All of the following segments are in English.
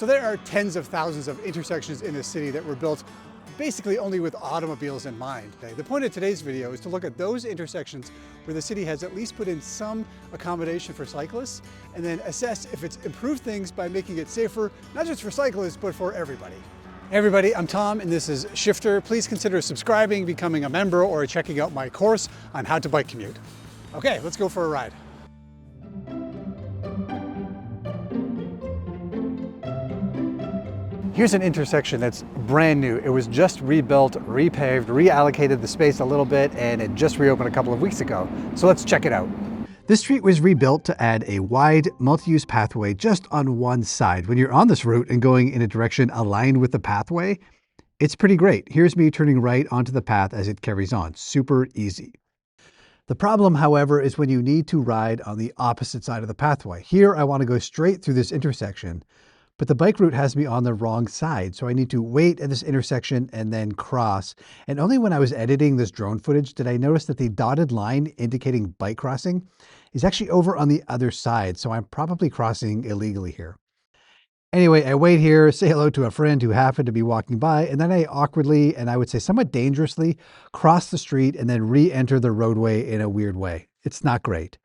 So there are tens of thousands of intersections in this city that were built basically only with automobiles in mind. Okay? The point of today's video is to look at those intersections where the city has at least put in some accommodation for cyclists and then assess if it's improved things by making it safer, not just for cyclists, but for everybody. Hey everybody, I'm Tom and this is Shifter. Please consider subscribing, becoming a member, or checking out my course on how to bike commute. Okay, let's go for a ride. Here's an intersection that's brand new. It was just rebuilt, repaved, reallocated the space a little bit, and it just reopened a couple of weeks ago. So let's check it out. This street was rebuilt to add a wide, multi-use pathway just on one side. When you're on this route and going in a direction aligned with the pathway, it's pretty great. Here's me turning right onto the path as it carries on. Super easy. The problem, however, is when you need to ride on the opposite side of the pathway. Here, I want to go straight through this intersection, but the bike route has me on the wrong side, so I need to wait at this intersection and then cross. And only when I was editing this drone footage did I notice that the dotted line indicating bike crossing is actually over on the other side, so I'm probably crossing illegally here. Anyway, I wait here, say hello to a friend who happened to be walking by, and then I awkwardly, and I would say somewhat dangerously, cross the street and then re-enter the roadway in a weird way. It's not great.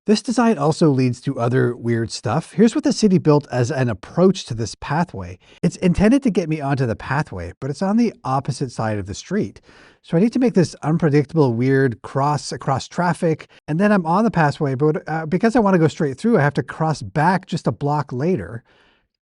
This design also leads to other weird stuff. Here's what the city built as an approach to this pathway. It's intended to get me onto the pathway, but it's on the opposite side of the street. So I need to make this unpredictable, weird cross across traffic, and then I'm on the pathway, but because I want to go straight through, I have to cross back just a block later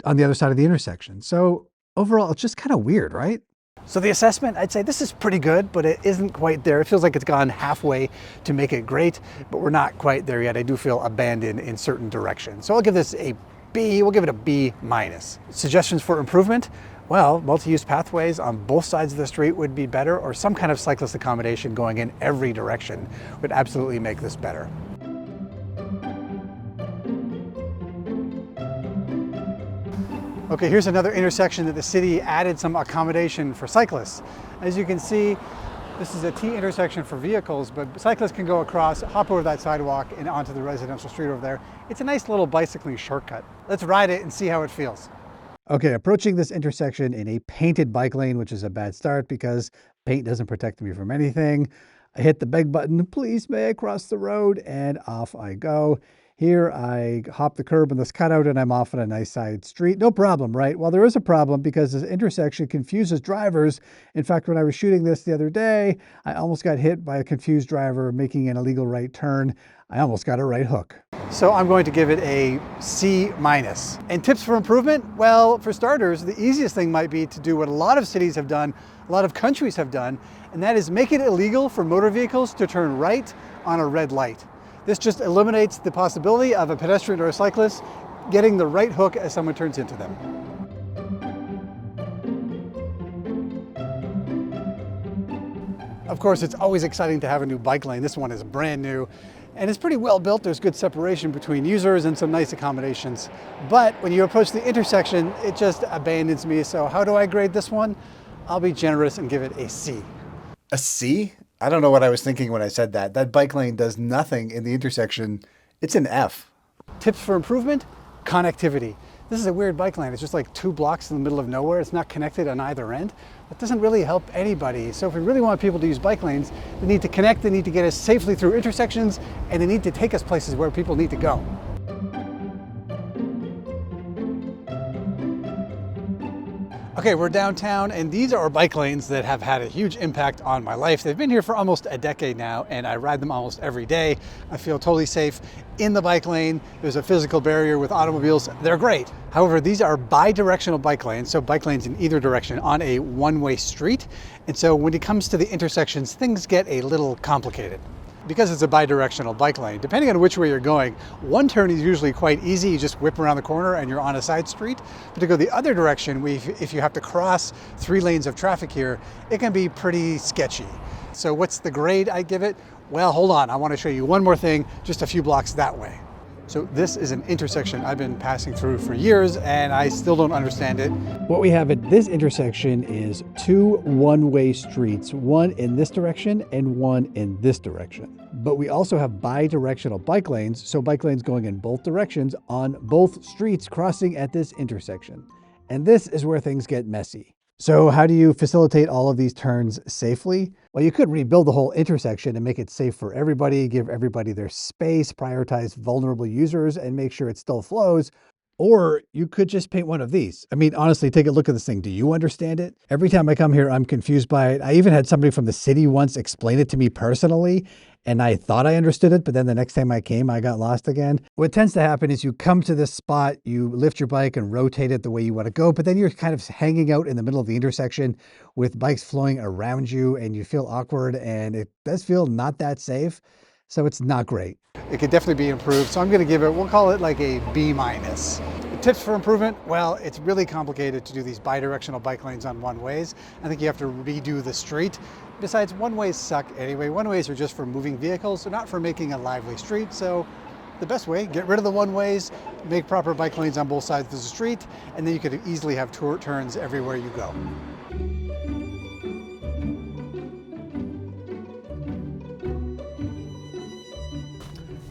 on the other side of the intersection. So overall, it's just kind of weird, right? So the assessment, I'd say this is pretty good, but it isn't quite there. It feels like it's gone halfway to make it great, but we're not quite there yet. I do feel abandoned in certain directions. So I'll give this a B, we'll give it a B minus. Suggestions for improvement? Well, multi-use pathways on both sides of the street would be better, or some kind of cyclist accommodation going in every direction would absolutely make this better. Okay, here's another intersection that the city added some accommodation for cyclists. As you can see, this is a T intersection for vehicles, but cyclists can go across, hop over that sidewalk and onto the residential street over there. It's a nice little bicycling shortcut. Let's ride it and see how it feels. Okay, approaching this intersection in a painted bike lane, which is a bad start because paint doesn't protect me from anything. I hit the beg button, please may I cross the road, and off I go. Here I hop the curb in this cutout and I'm off on a nice side street. No problem, right? Well, there is a problem because this intersection confuses drivers. In fact, when I was shooting this the other day, I almost got hit by a confused driver making an illegal right turn. I almost got a right hook. So I'm going to give it a C minus. And tips for improvement? Well, for starters, the easiest thing might be to do what a lot of cities have done, a lot of countries have done, and that is make it illegal for motor vehicles to turn right on a red light. This just eliminates the possibility of a pedestrian or a cyclist getting the right hook as someone turns into them. Of course, it's always exciting to have a new bike lane. This one is brand new and it's pretty well built. There's good separation between users and some nice accommodations. But when you approach the intersection, it just abandons me. So how do I grade this one? I'll be generous and give it a C. A C? I don't know what I was thinking when I said that. That bike lane does nothing in the intersection. It's an F. Tips for improvement? Connectivity. This is a weird bike lane. It's just like 2 blocks in the middle of nowhere. It's not connected on either end. That doesn't really help anybody. So if we really want people to use bike lanes, they need to connect, they need to get us safely through intersections, and they need to take us places where people need to go. Okay, we're downtown, and these are bike lanes that have had a huge impact on my life. They've been here for almost a decade now, and I ride them almost every day. I feel totally safe in the bike lane. There's a physical barrier with automobiles. They're great. However, these are bi-directional bike lanes, so bike lanes in either direction on a one-way street. And so when it comes to the intersections, things get a little complicated. Because it's a bi-directional bike lane, depending on which way you're going, one turn is usually quite easy. You just whip around the corner and you're on a side street. But to go the other direction, if you have to cross 3 lanes of traffic here, it can be pretty sketchy. So what's the grade I give it? Well, hold on. I want to show you one more thing, just a few blocks that way. So this is an intersection I've been passing through for years and I still don't understand it. What we have at this intersection is 2 one-way streets, one in this direction and one in this direction. But we also have bi-directional bike lanes, so bike lanes going in both directions on both streets crossing at this intersection. And this is where things get messy. So how do you facilitate all of these turns safely? Well, you could rebuild the whole intersection and make it safe for everybody, give everybody their space, prioritize vulnerable users, and make sure it still flows. Or you could just paint one of these. I mean, honestly, take a look at this thing. Do you understand it? Every time I come here, I'm confused by it. I even had somebody from the city once explain it to me personally, and I thought I understood it, but then the next time I came, I got lost again. What tends to happen is you come to this spot, you lift your bike and rotate it the way you want to go, but then you're kind of hanging out in the middle of the intersection with bikes flowing around you, and you feel awkward, and it does feel not that safe. So it's not great. It could definitely be improved. So I'm going to give it, we'll call it like a B-. Tips for improvement? Well, it's really complicated to do these bi-directional bike lanes on one-ways. I think you have to redo the street. Besides, one-ways suck anyway. One-ways are just for moving vehicles. They're not for making a lively street. So the best way, get rid of the one-ways, make proper bike lanes on both sides of the street, and then you could easily have turns everywhere you go.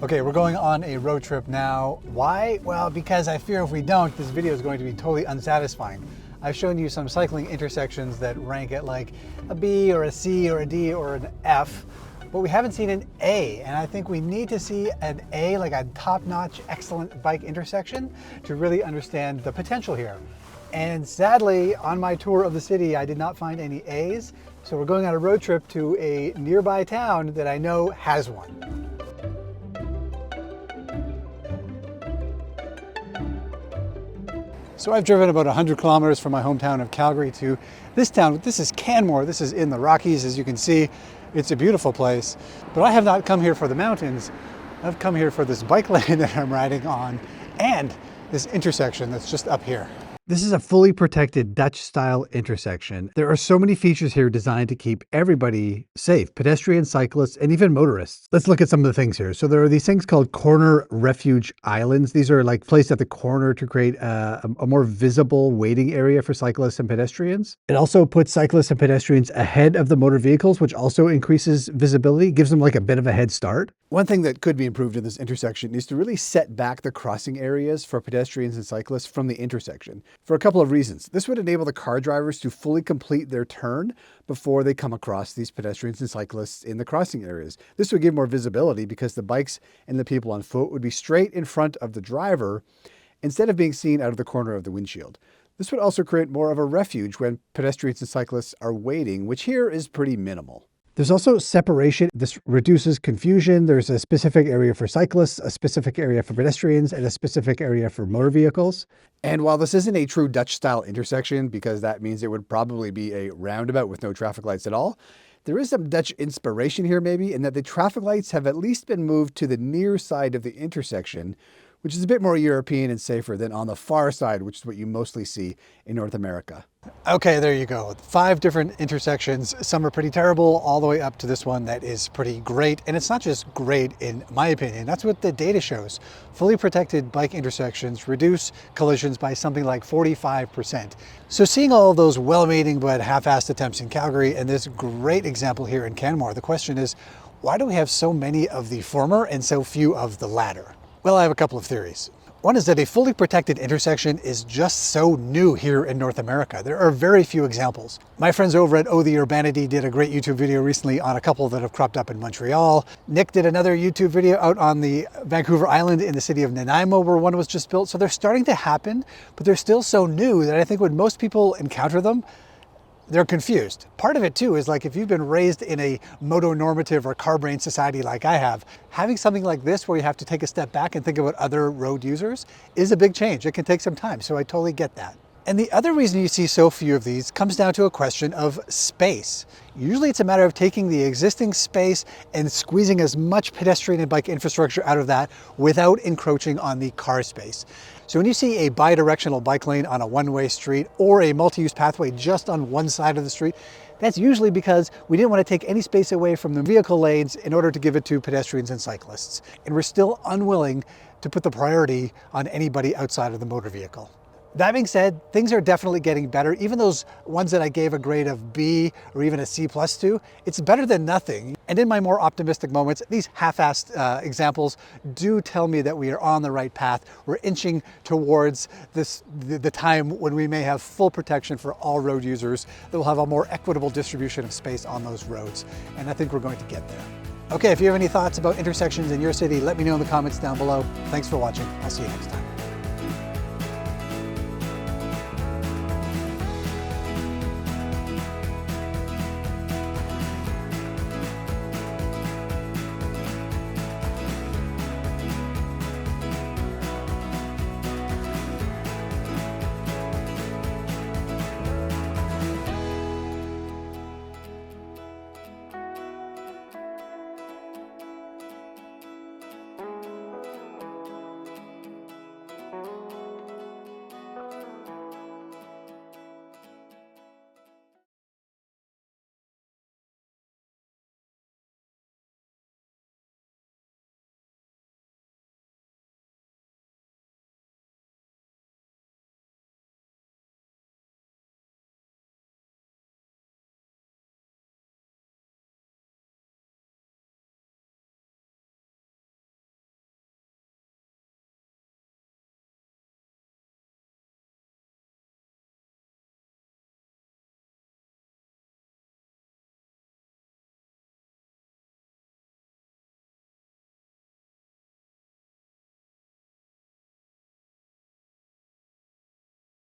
Okay, we're going on a road trip now. Why? Well, because I fear if we don't, this video is going to be totally unsatisfying. I've shown you some cycling intersections that rank at like a B or a C or a D or an F, but we haven't seen an A, and I think we need to see an A, like a top-notch, excellent bike intersection to really understand the potential here. And sadly, on my tour of the city, I did not find any A's, so we're going on a road trip to a nearby town that I know has one. So I've driven about 100 kilometers from my hometown of Calgary to this town. This is Canmore. This is in the Rockies, as you can see. It's a beautiful place. But I have not come here for the mountains. I've come here for this bike lane that I'm riding on and this intersection that's just up here. This is a fully protected Dutch-style intersection. There are so many features here designed to keep everybody safe, pedestrians, cyclists, and even motorists. Let's look at some of the things here. So there are these things called corner refuge islands. These are like placed at the corner to create a more visible waiting area for cyclists and pedestrians. It also puts cyclists and pedestrians ahead of the motor vehicles, which also increases visibility, gives them like a bit of a head start. One thing that could be improved in this intersection is to really set back the crossing areas for pedestrians and cyclists from the intersection for a couple of reasons. This would enable the car drivers to fully complete their turn before they come across these pedestrians and cyclists in the crossing areas. This would give more visibility because the bikes and the people on foot would be straight in front of the driver instead of being seen out of the corner of the windshield. This would also create more of a refuge when pedestrians and cyclists are waiting, which here is pretty minimal. There's also separation. This reduces confusion. There's a specific area for cyclists, a specific area for pedestrians, and a specific area for motor vehicles. And while this isn't a true Dutch-style intersection, because that means it would probably be a roundabout with no traffic lights at all, there is some Dutch inspiration here maybe, in that the traffic lights have at least been moved to the near side of the intersection, which is a bit more European and safer than on the far side, which is what you mostly see in North America. Okay, there you go. 5 different intersections. Some are pretty terrible, all the way up to this one that is pretty great. And it's not just great in my opinion, that's what the data shows. Fully protected bike intersections reduce collisions by something like 45%. So seeing all of those well-meaning but half-assed attempts in Calgary and this great example here in Canmore, the question is, why do we have so many of the former and so few of the latter? Well, I have a couple of theories. One is that a fully protected intersection is just so new here in North America. There are very few examples. My friends over at Oh the Urbanity did a great YouTube video recently on a couple that have cropped up in Montreal. Nick did another YouTube video out on the Vancouver Island in the city of Nanaimo where one was just built. So they're starting to happen, but they're still so new that I think when most people encounter them, they're confused. Part of it too is like if you've been raised in a motonormative or car brain society like I have, having something like this where you have to take a step back and think about other road users is a big change. It can take some time, so I totally get that. And the other reason you see so few of these comes down to a question of space. Usually it's a matter of taking the existing space and squeezing as much pedestrian and bike infrastructure out of that without encroaching on the car space. So when you see a bi-directional bike lane on a one-way street or a multi-use pathway just on one side of the street, that's usually because we didn't want to take any space away from the vehicle lanes in order to give it to pedestrians and cyclists. And we're still unwilling to put the priority on anybody outside of the motor vehicle. That being said, things are definitely getting better. Even those ones that I gave a grade of B or even a C+ to, it's better than nothing. And in my more optimistic moments, these half-assed examples do tell me that we are on the right path. We're inching towards the time when we may have full protection for all road users, that will have a more equitable distribution of space on those roads. And I think we're going to get there. Okay, if you have any thoughts about intersections in your city, let me know in the comments down below. Thanks for watching. I'll see you next time.